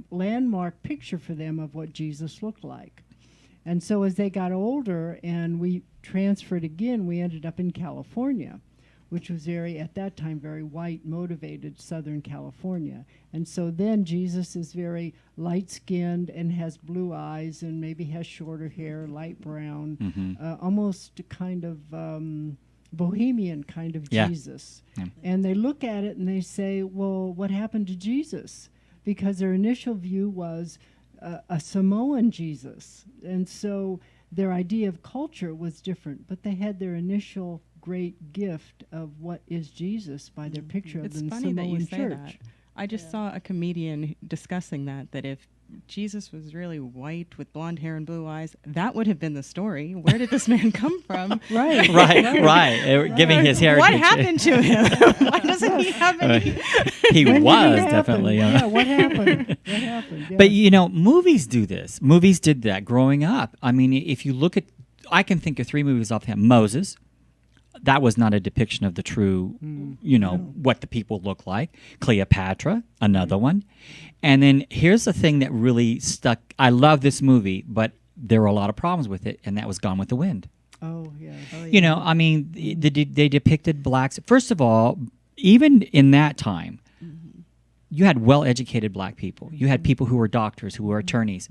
landmark picture for them of what Jesus looked like. And so as they got older and we transferred again, we ended up in California, which was at that time, very white, motivated Southern California. And so then Jesus is very light-skinned and has blue eyes and maybe has shorter hair, light brown, almost kind of bohemian kind of Jesus. Yeah. And they look at it and they say, well, what happened to Jesus? Because their initial view was a Samoan Jesus. And so their idea of culture was different, but they had their initial great gift of what is Jesus by their picture It's of the funny that you Samoan say church. that. I just saw a comedian discussing that if Jesus was really white with blonde hair and blue eyes, that would have been the story. Where did this man come from? Right. Right. Giving his heritage. What happened to him? Why doesn't he have any? He When did was it happen? definitely. Yeah, what happened? What happened? Yeah. But, movies do this. Movies did that growing up. I mean, if you look at, I can think of 3 movies offhand. Moses. That was not a depiction of the true, what the people look like. Cleopatra, another one. And then here's the thing that really stuck. I love this movie, but there were a lot of problems with it, and that was Gone with the Wind. Oh, yeah. I mean, they depicted blacks. First of all, even in that time, you had well-educated black people. You had people who were doctors, who were attorneys.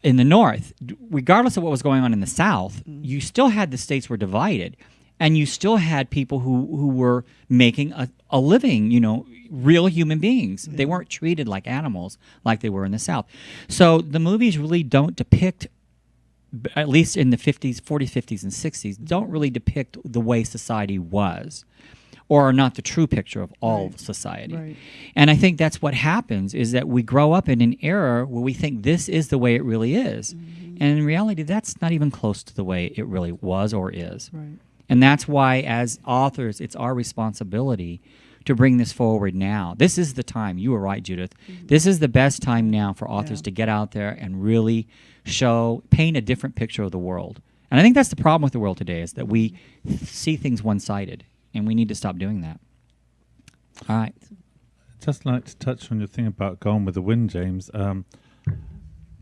In the North, regardless of what was going on in the South, you still had the states were divided. And you still had people who were making a living, real human beings. They weren't treated like animals like they were in the South. So the movies really don't depict, at least in the 40s, 50s, and 60s, don't really depict the way society was, or are not the true picture of all of society. Right. And I think that's what happens, is that we grow up in an era where we think this is the way it really is. And in reality, that's not even close to the way it really was or is. Right. And that's why, as authors, it's our responsibility to bring this forward now. This is the time. You were right, Judith. This is the best time now for authors to get out there and really paint a different picture of the world. And I think that's the problem with the world today, is that we see things one-sided, and we need to stop doing that. All right. Just like to touch on your thing about Gone with the Wind, James.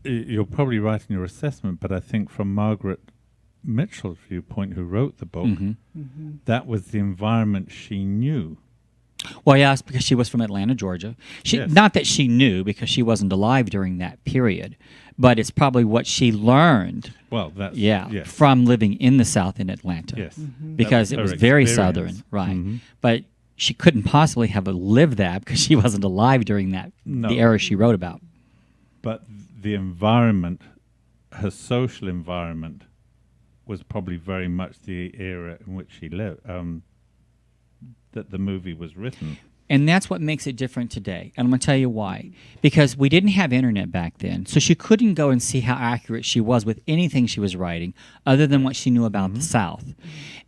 You're probably right in your assessment, but I think from Margaret Mitchell's viewpoint, who wrote the book, that was the environment she knew. Well, yes, because she was from Atlanta, Georgia. Yes. Not that she knew, because she wasn't alive during that period, but it's probably what she learned. Well, that's from living in the South in Atlanta. Yes, because it was very Southern, right? But she couldn't possibly have lived that because she wasn't alive during the era she wrote about. But the environment, her social environment, was probably very much the era in which she lived, that the movie was written. And that's what makes it different today. And I'm going to tell you why. Because we didn't have internet back then. So she couldn't go and see how accurate she was with anything she was writing other than what she knew about the South.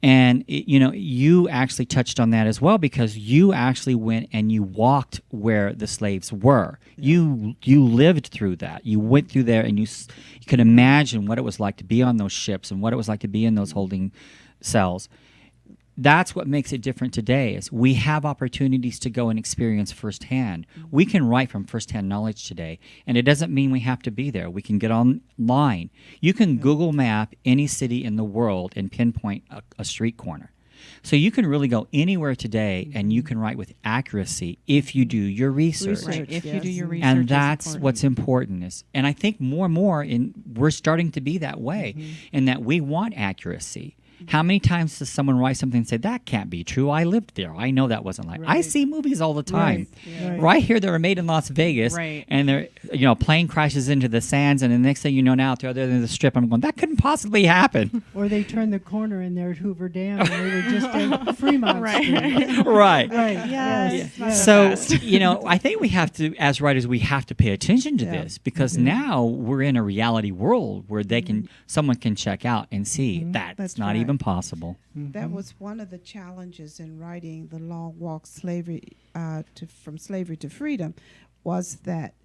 And, you actually touched on that as well, because you actually went and you walked where the slaves were. You lived through that. You went through there, and you could imagine what it was like to be on those ships and what it was like to be in those holding cells. That's what makes it different today, is we have opportunities to go and experience firsthand. We can write from firsthand knowledge today, and it doesn't mean we have to be there. We can get online. You can Google map any city in the world and pinpoint a street corner. So you can really go anywhere today and you can write with accuracy if you do your research. Research. If you Yes. do your research, And it's that's important. what's important is, and I think more and more we're starting to be that way in that we want accuracy. How many times does someone write something and say, that can't be true? I lived there. I know that wasn't like. I Right. see movies all the time. Right. Right here, they were made in Las Vegas, Right. and they're, plane crashes into the sands, and the next thing you know, now they're in the strip. I'm going, that couldn't possibly happen. Or they turned the corner in there at Hoover Dam and they were just in Fremont Street. Right. Right. Yes. Yes. So, I think we have to, as writers, we have to pay attention to Yeah. this because now we're in a reality world where someone can check out and see that's not right. even possible. That was one of the challenges in writing The Long Walk from Slavery to Freedom, was that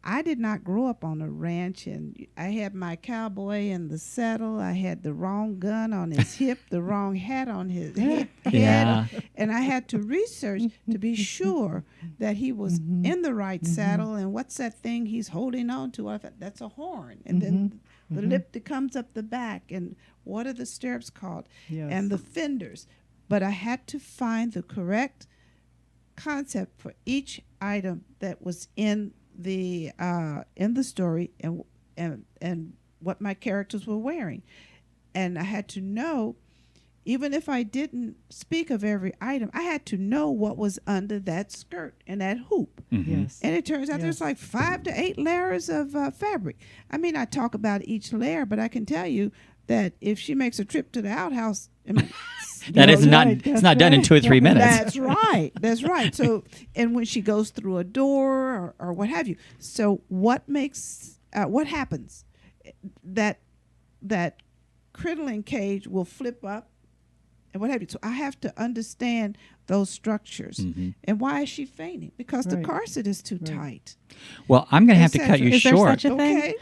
I did not grow up on a ranch, and I had my cowboy in the saddle. I had the wrong gun on his hip, the wrong hat on his head, Yeah. and I had to research to be sure that he was in the right saddle. And what's that thing he's holding on to? I thought, that's a horn, and then the lip that comes up the back, and what are the stirrups called, Yes. and the fenders. But I had to find the correct concept for each item that was in the story, and what my characters were wearing. And I had to know, even if I didn't speak of every item, I had to know what was under that skirt and that hoop. Yes. And it turns out there's like 5 to 8 layers of fabric. I mean, I talk about each layer, but I can tell you that if she makes a trip to the outhouse, I mean, That is not. right, It's that's not done in right. 2 or 3 minutes. that's right. That's right. So, and when she goes through a door or what have you. So, what happens? That crinoline cage will flip up and what have you. So, I have to understand those structures. And why is she fainting? Because the Right. corset is too tight. Well, I'm going to have to cut you Is there short. such a thing? Okay.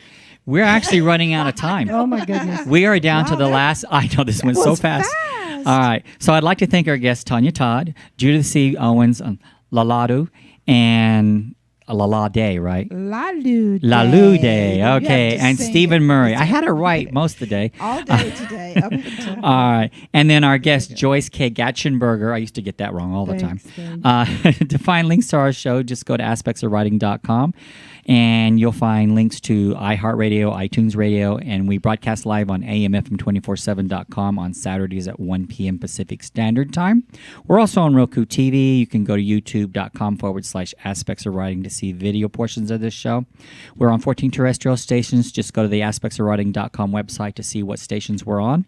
We're actually running out of time. Oh my goodness. We are down to Wow, the that last. I know this went so was fast. fast. All right. So I'd like to thank our guests, Tonya Todd, Judith C. Owens, Laladu, and Lalade, right? Lalude. Lalude. You have Okay. to And sing Stephen it. Murray. I had it right most of the day. All day today. Up until All right. And then our guest, Joyce K. Gatchenberger. I used to get that wrong all the time. Thanks. To find links to our show, just go to aspectsofwriting.com and you'll find links to iHeartRadio, iTunes Radio, and we broadcast live on AMFM247.com on Saturdays at 1 p.m. Pacific Standard Time. We're also on Roku TV. You can go to youtube.com/Aspects of Writing to see video portions of this show. We're on 14 terrestrial stations. Just go to the aspectsofwriting.com website to see what stations we're on.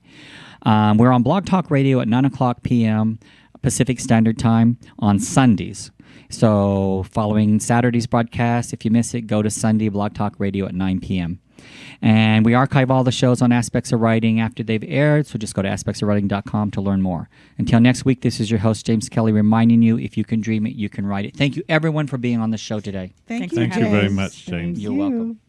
We're on Blog Talk Radio at 9 o'clock p.m. Pacific Standard Time on Sundays. So following Saturday's broadcast, if you miss it, go to Sunday Blog Talk Radio at 9 p.m. And we archive all the shows on Aspects of Writing after they've aired, so just go to aspectsofwriting.com to learn more. Until next week, this is your host, James Kelly, reminding you, if you can dream it, you can write it. Thank you, everyone, for being on the show today. Thank Thanks you, for Thank you very James. much, James. Thank You're you. welcome.